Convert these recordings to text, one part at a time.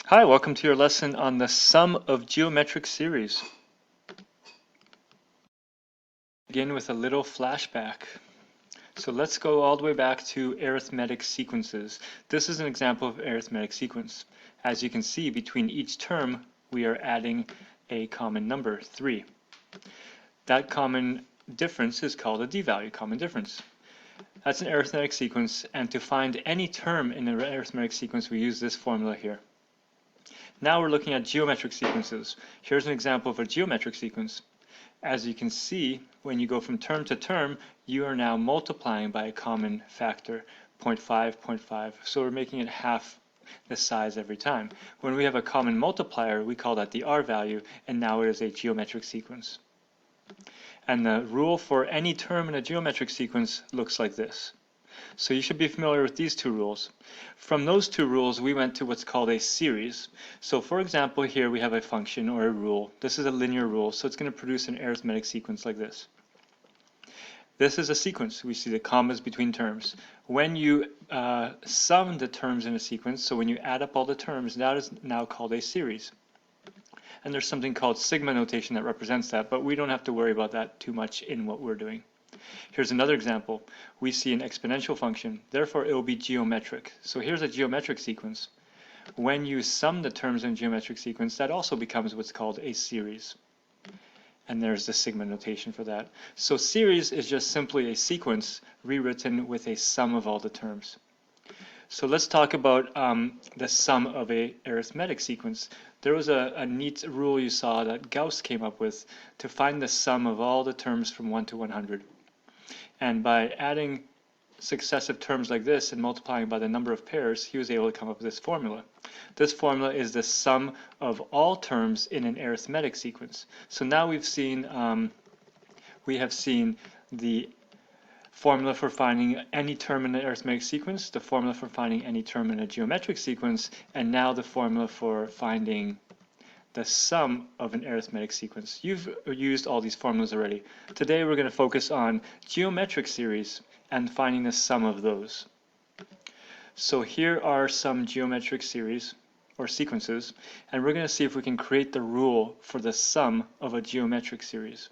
Hi, welcome to your lesson on the sum of geometric series. Begin with a little flashback. So let's go all the way back to arithmetic sequences. This is an example of arithmetic sequence. As you can see, between each term, we are adding a common number, 3. That common difference is called a d-value, common difference. That's an arithmetic sequence, and to find any term in an arithmetic sequence, we use this formula here. Now we're looking at geometric sequences. Here's an example of a geometric sequence. As you can see, when you go from term to term, you are now multiplying by a common factor, 0.5, 0.5. So we're making it half the size every time. When we have a common multiplier, we call that the R value, and now it is a geometric sequence. And the rule for any term in a geometric sequence looks like this. So you should be familiar with these two rules. From those two rules, we went to what's called a series. So for example, here we have a function or a rule. This is a linear rule, so it's going to produce an arithmetic sequence like this. This is a sequence. We see the commas between terms. When you sum the terms in a sequence, so when you add up all the terms, that is now called a series. And there's something called sigma notation that represents that, but we don't have to worry about that too much in what we're doing. Here's another example. We see an exponential function, therefore it will be geometric. So here's a geometric sequence. When you sum the terms in a geometric sequence, that also becomes what's called a series. And there's the sigma notation for that. So series is just simply a sequence rewritten with a sum of all the terms. So let's talk about the sum of a arithmetic sequence. There was a neat rule you saw that Gauss came up with to find the sum of all the terms from 1 to 100. And by adding successive terms like this and multiplying by the number of pairs, he was able to come up with this formula. This formula is the sum of all terms in an arithmetic sequence. So now we have seen the formula for finding any term in an arithmetic sequence, the formula for finding any term in a geometric sequence, and now the formula for finding the sum of an arithmetic sequence. You've used all these formulas already. Today we're going to focus on geometric series and finding the sum of those. So here are some geometric series or sequences, and we're going to see if we can create the rule for the sum of a geometric series.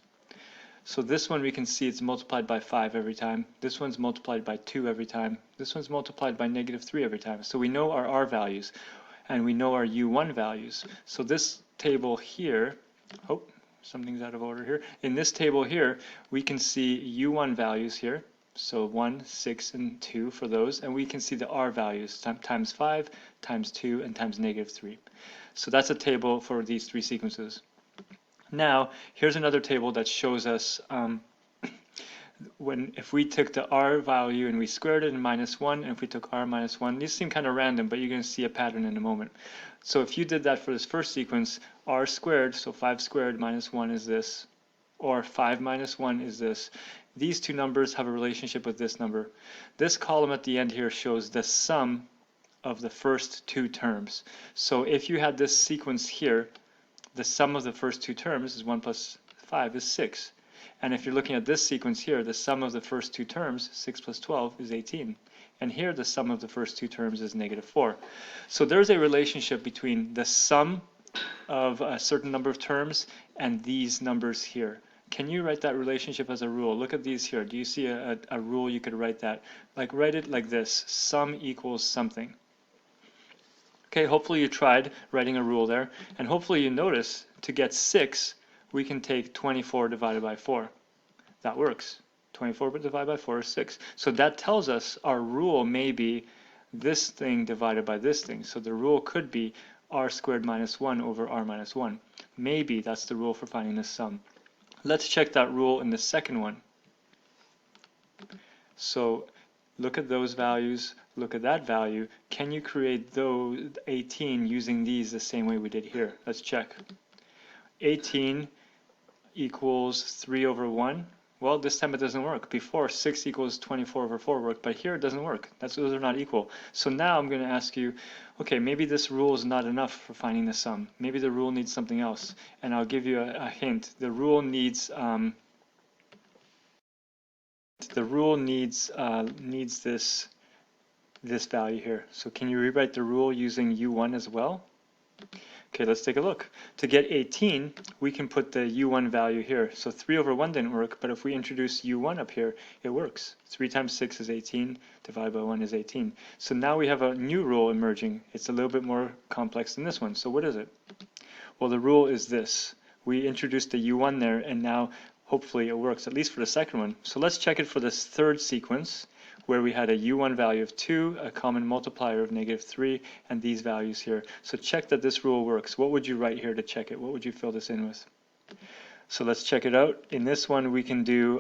So this one we can see it's multiplied by 5 every time. This one's multiplied by 2 every time. This one's multiplied by -3 every time. So we know our R values and we know our U1 values. So this table here, oh, something's out of order here. In this table here, we can see U1 values here. So 1, 6, and 2 for those. And we can see the R values times 5, times 2, and times -3. So that's a table for these three sequences. Now, here's another table that shows us if we took the R value and we squared it in -1, and if we took R minus 1, these seem kind of random, but you're going to see a pattern in a moment. So if you did that for this first sequence, R squared, so 5 squared minus 1 is this, or 5 minus 1 is this. These two numbers have a relationship with this number. This column at the end here shows the sum of the first two terms. So if you had this sequence here, the sum of the first two terms is 1 plus 5 is 6. And if you're looking at this sequence here, the sum of the first two terms, 6 plus 12, is 18. And here the sum of the first two terms is -4. So there's a relationship between the sum of a certain number of terms and these numbers here. Can you write that relationship as a rule? Look at these here. Do you see a rule you could write that? Like write it like this, sum equals something. Okay, hopefully you tried writing a rule there, and hopefully you notice to get 6, we can take 24 divided by 4. That works. 24 divided by 4 is 6. So that tells us our rule may be this thing divided by this thing. So the rule could be R squared minus 1 over R minus 1. Maybe that's the rule for finding the sum. Let's check that rule in the second one. So look at those values, look at that value. Can you create those 18 using these the same way we did here? Let's check. 18 equals 3 over 1. Well, this time it doesn't work. Before, 6 equals 24 over 4 worked, but here it doesn't work. Those are not equal. So now I'm going to ask you, okay, maybe this rule is not enough for finding the sum. Maybe the rule needs something else. And I'll give you a hint. The rule needs this value here. So can you rewrite the rule using U1 as well? Okay, let's take a look. To get 18, we can put the u1 value here. So 3 over 1 didn't work, but if we introduce u1 up here, it works. 3 times 6 is 18, divided by 1 is 18. So now we have a new rule emerging. It's a little bit more complex than this one. So what is it? Well, the rule is this. We introduced the u1 there, and now hopefully it works, at least for the second one. So let's check it for this third sequence, where we had a u1 value of 2, a common multiplier of -3, and these values here. So check that this rule works. What would you write here to check it? What would you fill this in with? So let's check it out. In this one, we can do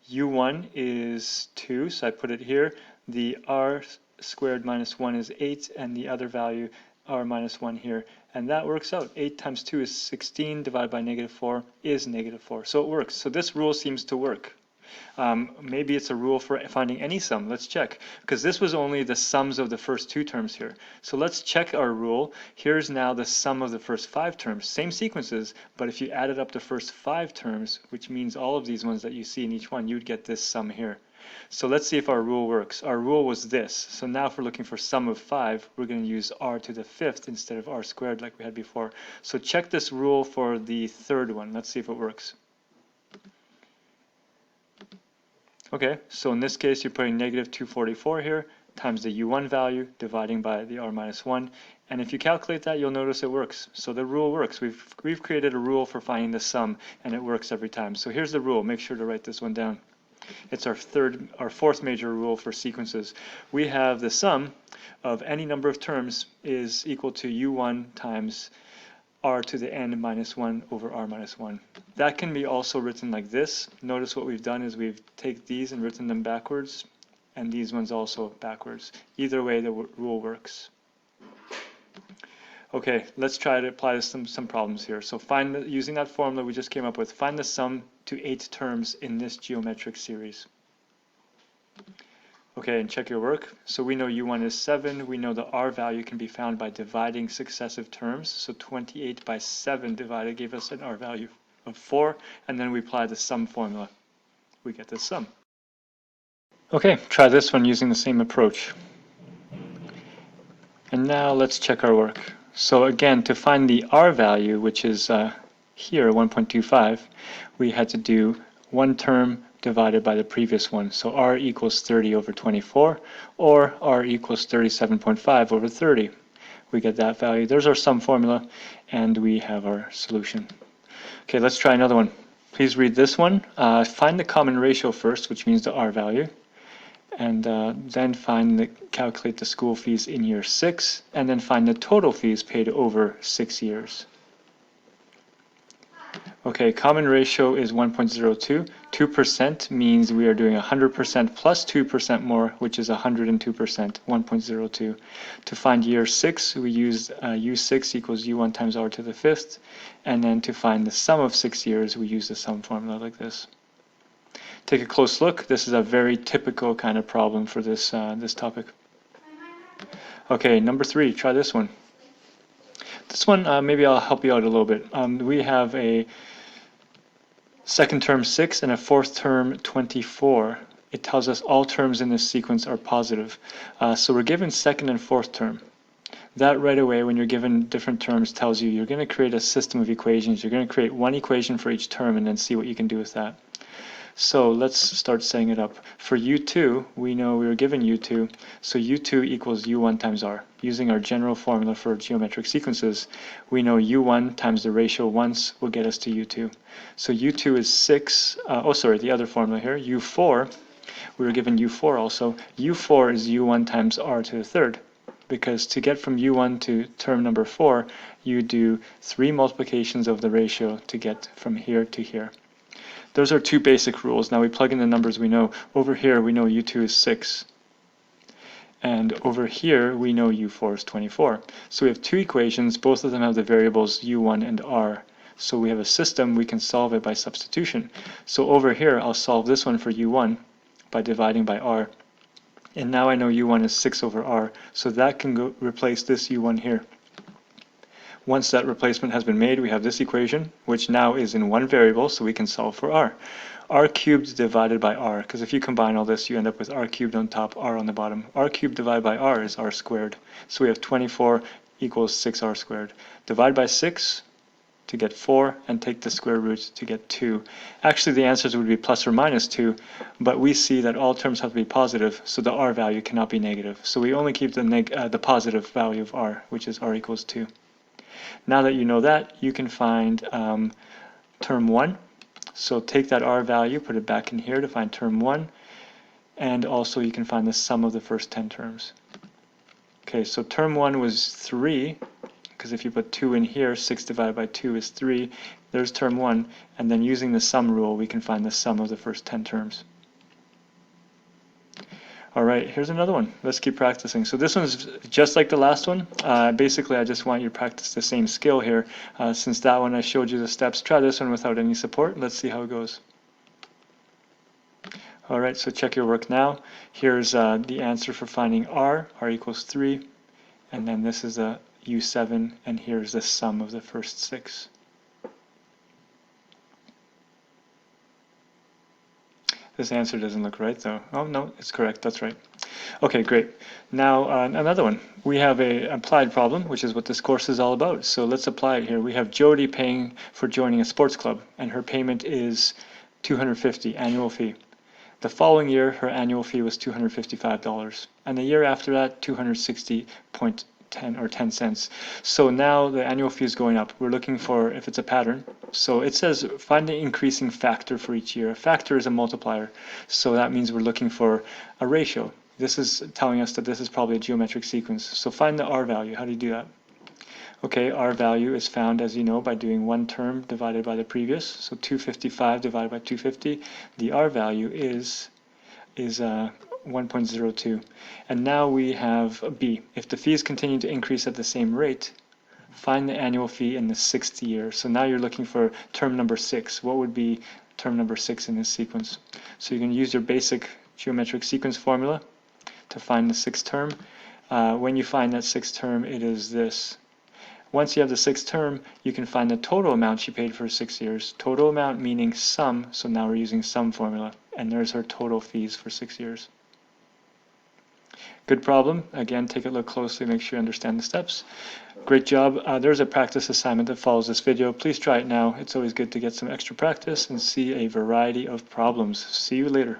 u1 is 2, so I put it here. The r squared minus 1 is 8, and the other value, r minus 1 here. And that works out. 8 times 2 is 16, divided by -4 is -4. So it works. So this rule seems to work. Maybe it's a rule for finding any sum. Let's check, because this was only the sums of the first 2 terms here. So let's check our rule. Here's now the sum of the first 5 terms. Same sequences, but if you added up the first 5 terms, which means all of these ones that you see in each one, you'd get this sum here. So let's see if our rule works. Our rule was this. So now if we're looking for sum of 5, we're going to use r to the 5th instead of r squared like we had before. So check this rule for the third one. Let's see if it works. Okay, so in this case, you're putting -244 here times the u1 value, dividing by the r minus 1. And if you calculate that, you'll notice it works. So the rule works. We've created a rule for finding the sum, and it works every time. So here's the rule. Make sure to write this one down. It's our fourth major rule for sequences. We have the sum of any number of terms is equal to u1 times r to the n minus 1 over r minus 1. That can be also written like this. Notice what we've done is we've taken these and written them backwards, and these ones also backwards. Either way, the rule works. Okay, let's try to apply some problems here. So using that formula we just came up with, find the sum to 8 terms in this geometric series. Okay, and check your work. So we know u1 is 7. We know the r value can be found by dividing successive terms. So 28 by 7 divided gave us an r value of 4. And then we apply the sum formula. We get the sum. Okay, try this one using the same approach. And now let's check our work. So again, to find the r value, which is here, 1.25, we had to do one term divided by the previous one. So r equals 30 over 24, or r equals 37.5 over 30. We get that value. There's our sum formula, and we have our solution. Okay, let's try another one. Please read this one. Find the common ratio first, which means the r value, and then calculate the school fees in year 6, and then find the total fees paid over 6 years. Okay, common ratio is 1.02. 2% means we are doing 100% plus 2% more, which is 102%, 1.02. To find year 6, we use u6 equals u1 times r to the 5th. And then to find the sum of 6 years, we use the sum formula like this. Take a close look. This is a very typical kind of problem for this, this topic. Okay, number 3, try this one. This one, maybe I'll help you out a little bit. We have a second term 6 and a fourth term 24. It tells us all terms in this sequence are positive. So we're given second and fourth term. That right away, when you're given different terms, tells you you're going to create a system of equations. You're going to create one equation for each term and then see what you can do with that. So let's start setting it up. For u2, we know we were given u2, so u2 equals u1 times r. Using our general formula for geometric sequences, we know u1 times the ratio once will get us to u2. So u2 is 6, the other formula here, u4, we were given u4 also. u4 is u1 times r to the third, because to get from u1 to term number 4, you do 3 multiplications of the ratio to get from here to here. Those are 2 basic rules. Now we plug in the numbers we know. Over here we know u2 is 6. And over here we know u4 is 24. So we have 2 equations. Both of them have the variables u1 and r. So we have a system. We can solve it by substitution. So over here I'll solve this one for u1 by dividing by r. And now I know u1 is 6 over r. So that can replace this u1 here. Once that replacement has been made, we have this equation, which now is in one variable, so we can solve for r. r cubed divided by r, because if you combine all this, you end up with r cubed on top, r on the bottom. R cubed divided by r is r squared. So we have 24 equals 6r squared. Divide by 6 to get 4, and take the square root to get 2. Actually, the answers would be plus or minus 2, but we see that all terms have to be positive, so the r value cannot be negative. So we only keep the positive value of r, which is r equals 2. Now that you know that, you can find term 1. So take that r value, put it back in here to find term 1, and also you can find the sum of the first 10 terms. Okay, so term 1 was 3, because if you put 2 in here, 6 divided by 2 is 3. There's term 1, and then using the sum rule, we can find the sum of the first 10 terms. All right, here's another one. Let's keep practicing. So this one's just like the last one. Basically, I just want you to practice the same skill here. Since that one I showed you the steps, try this one without any support. Let's see how it goes. All right, so check your work now. Here's the answer for finding r equals 3. And then this is a U7, and here's the sum of the first 6. This answer doesn't look right though. Oh no, it's correct, that's right. Okay, great. Now another one. We have an applied problem, which is what this course is all about. So let's apply it here. We have Jody paying for joining a sports club, and her payment is $250 annual fee. The following year, her annual fee was $255, and the year after that, 260.10 cents. So now the annual fee is going up. We're looking for if it's a pattern. So it says find the increasing factor for each year. A factor is a multiplier, so that means we're looking for a ratio. This is telling us that this is probably a geometric sequence. So find the r value. How do you do that? Okay, r value is found, as you know, by doing one term divided by the previous. So 255 divided by 250. The r value is 1.02. And now we have b. If the fees continue to increase at the same rate, find the annual fee in the 6th year. So now you're looking for term number 6. What would be term number 6 in this sequence? So you can use your basic geometric sequence formula to find the 6th term. When you find that 6th term, it is this. Once you have the 6th term, you can find the total amount she paid for 6 years. Total amount meaning sum, so now we're using sum formula. And there's her total fees for 6 years. Good problem. Again, take a look closely, make sure you understand the steps. Great job. There's a practice assignment that follows this video. Please try it now. It's always good to get some extra practice and see a variety of problems. See you later.